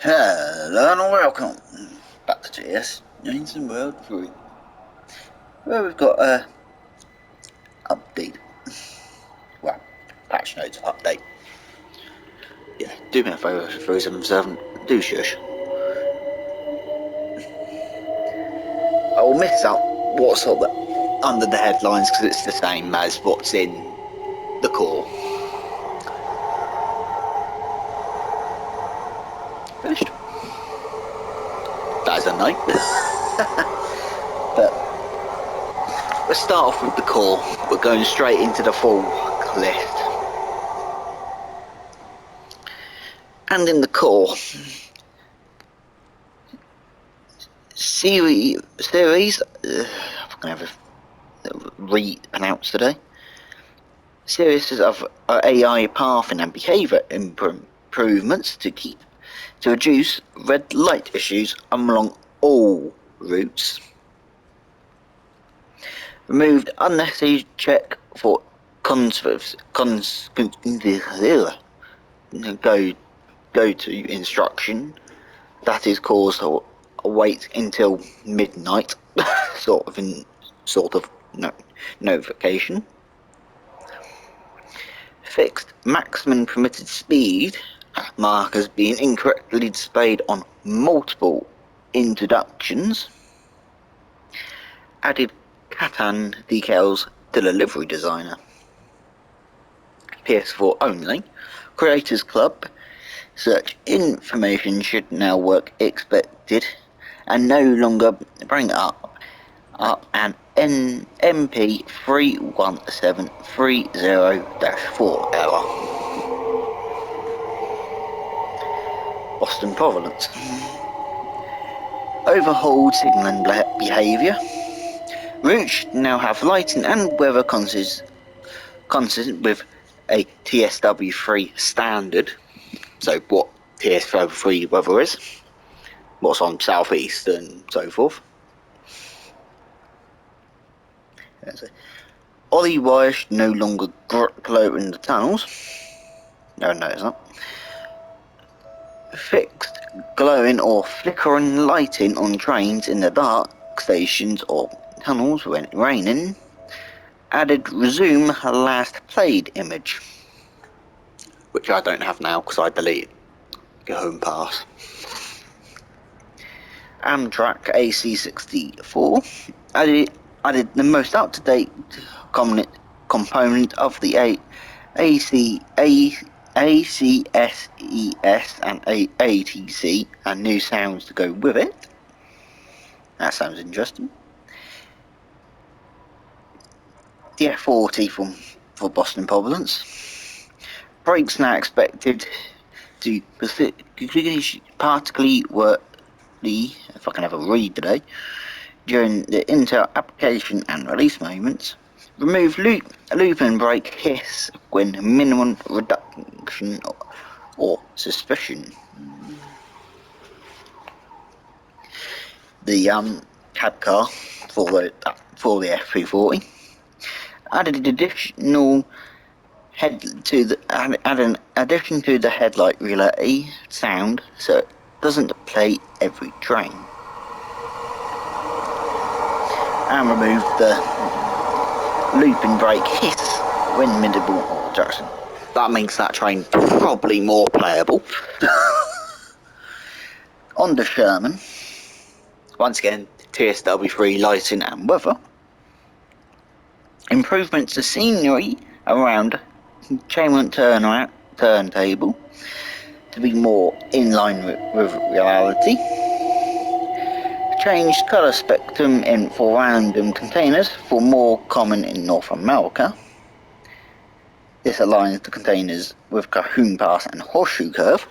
Hello and welcome back to GS Jameson World 3, where we've got a update. Well, patch notes update. Yeah, do me a favour, 377, do shush. I will miss out what's up under the headlines because it's the same as what's in the core. Finished. That is a night. But let's start off with the core. We're going straight into the full list. And in the core, series I'm going to have a re-announced today. Series of AI pathing and behaviour improvements to reduce red light issues along all routes. Removed unnecessary check for go to instruction that is caused a wait until midnight sort of notification. Fixed maximum permitted speed markers being incorrectly displayed on multiple introductions. Added Catan decals to the livery designer. PS4 only. Creators Club search information should now work expected and no longer bring up an MP 31730-4 error. Boston Providence. Overhauled signalling behaviour. Routes now have lighting and weather consistent with a TSW3 standard. So what TSW3 weather is, what's on southeast and so forth. Ollie wires no longer glow in the tunnels. No, it's not. Fixed glowing or flickering lighting on trains in the dark stations or tunnels when it's raining. Added resume last played image, which I don't have now because I deleted Go Home Pass. Amtrak AC64 added the most up-to-date component of the ACSES and ATC and new sounds to go with it. That sounds interesting. The F40 for Boston Providence. Brakes now expected to particularly work if I can have a read today, during the Intel application and release moments. Remove loop and brake hiss when minimum reduction or suspicion. The cab car for the F340 added an addition to the headlight relay sound so it doesn't play every train. And remove the loop and brake hiss when minimal reduction. That makes that train probably more playable. On the Sherman, once again, TSW3 lighting and weather. Improvements to scenery around Chamberlain turntable to be more in line with reality. Changed colour spectrum for random containers for more common in North America. This aligns the containers with Cahoon Pass and Horseshoe Curve.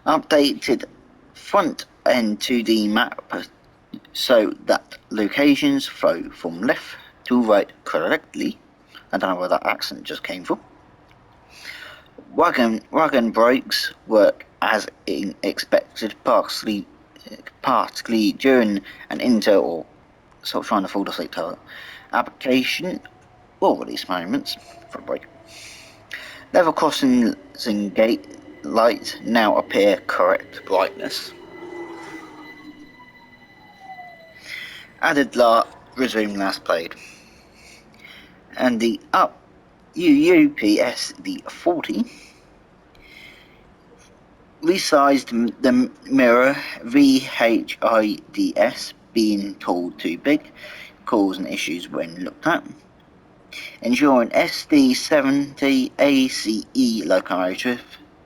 Updated front end 2D map so that locations flow from left to right correctly. I don't know where that accent just came from. Wagon brakes work as expected, partially during an Intel or trying to fall asleep application or release moments for a break. Level crossing gate lights now appear correct brightness. Added resume last played. And the UUPS the 40 resized the mirror VHIDS being told too big, causing issues when looked at. Ensuring SD70 ACE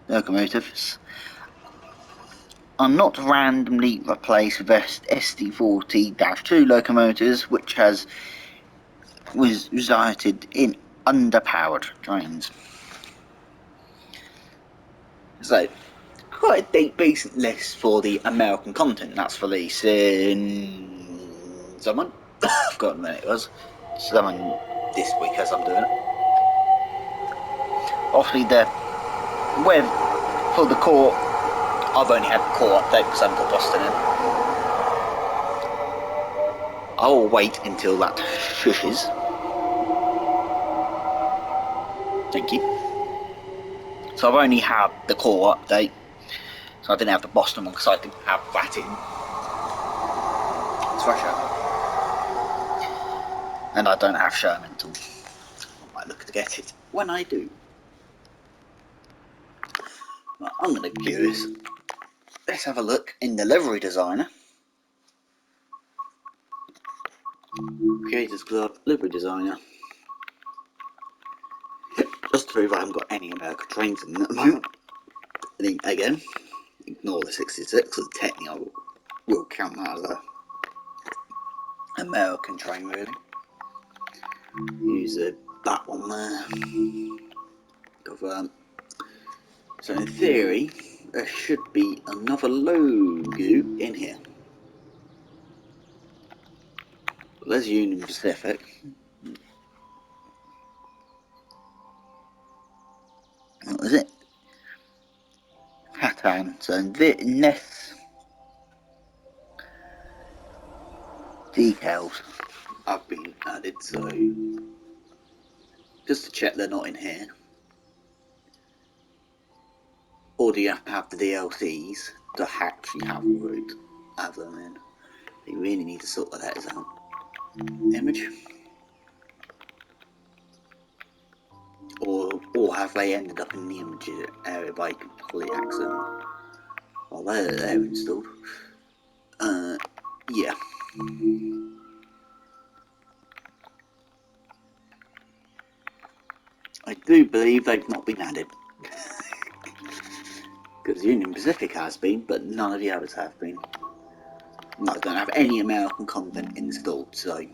locomotives are not randomly replaced with SD40-2 locomotives, which has resulted in underpowered trains. So, quite a decent list for the American content. That's releasing someone. I've forgotten when it was. Someone this week as I'm doing it. Obviously, the web for the core, I've only had the core update because I haven't got Boston in. I'll wait until that shushes. Thank you. So I've only had the core update, so I didn't have the Boston one because I didn't have that in. It's Russia. And I don't have Sherman tool. I might look to get it when I do. Well, I'm going to be curious. Let's have a look in the livery designer. Creators Club livery designer. Just to prove I haven't got any American trains in at the moment. And then, again, ignore the 66 because technically I will count that as a American train really. Use that one there. Confirm. So in theory, there should be another logo in here. There's Union Pacific. What was it? Hatan. So this decals have been added. So just to check they're not in here. Or do you have to have the DLCs to actually have them in? You really need to sort the letters out. Image. Or have they ended up in the image area by complete accident? Well, they're installed. Yeah. I do believe they've not been added. Because Union Pacific has been, but none of the others have been. No, I don't have any American content installed, so...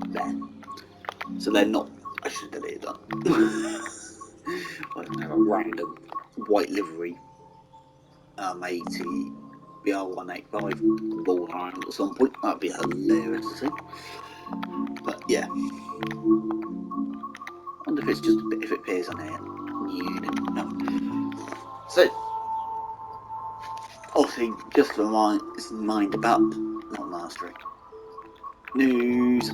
there. So they're not... I should have deleted that. I don't have a random white livery 80 BR185 ball around at some point. That'd be hilarious to see. But yeah. I wonder if it's just a bit, if it appears on here. No. So, obviously, just for mind about not mastery. News.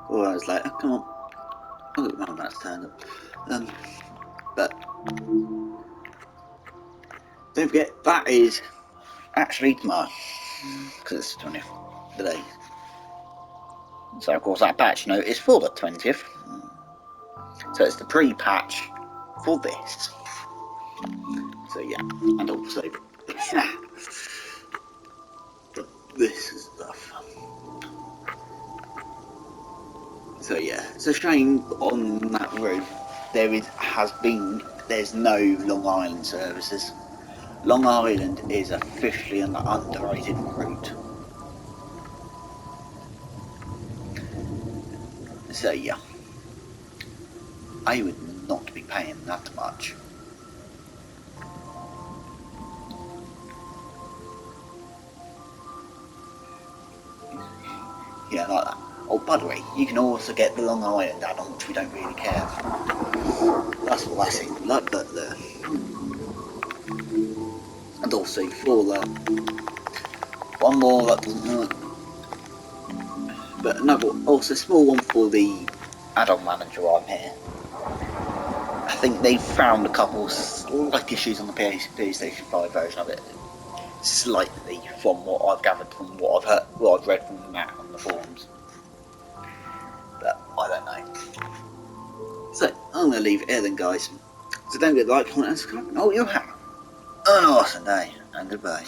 Or I was like, oh, come on. Oh, no, that's turned up. But don't forget, that is actually tomorrow. Because it's the 20th today. So, of course, that patch note is for the 20th. So, it's the pre-patch for this. So, yeah. And also, this stuff. So, yeah. It's a shame on that route there's no Long Island services. Long Island is officially an underrated route. So yeah, I would not be paying that much. Yeah, like that. Oh, by the way, you can also get the Long Island add-on, which we don't really care for. That's what I seem like, but and also for one more that doesn't But another, also small one for the add-on manager I'm here. I think they found a couple slight issues on the PlayStation 5 version of it. Slightly, from what I've gathered from what I've heard, what I've read from Matt on the forums. But I don't know. So I'm gonna leave it here then, guys. So don't forget to like, comment, and subscribe. Oh, you have an awesome day, and goodbye.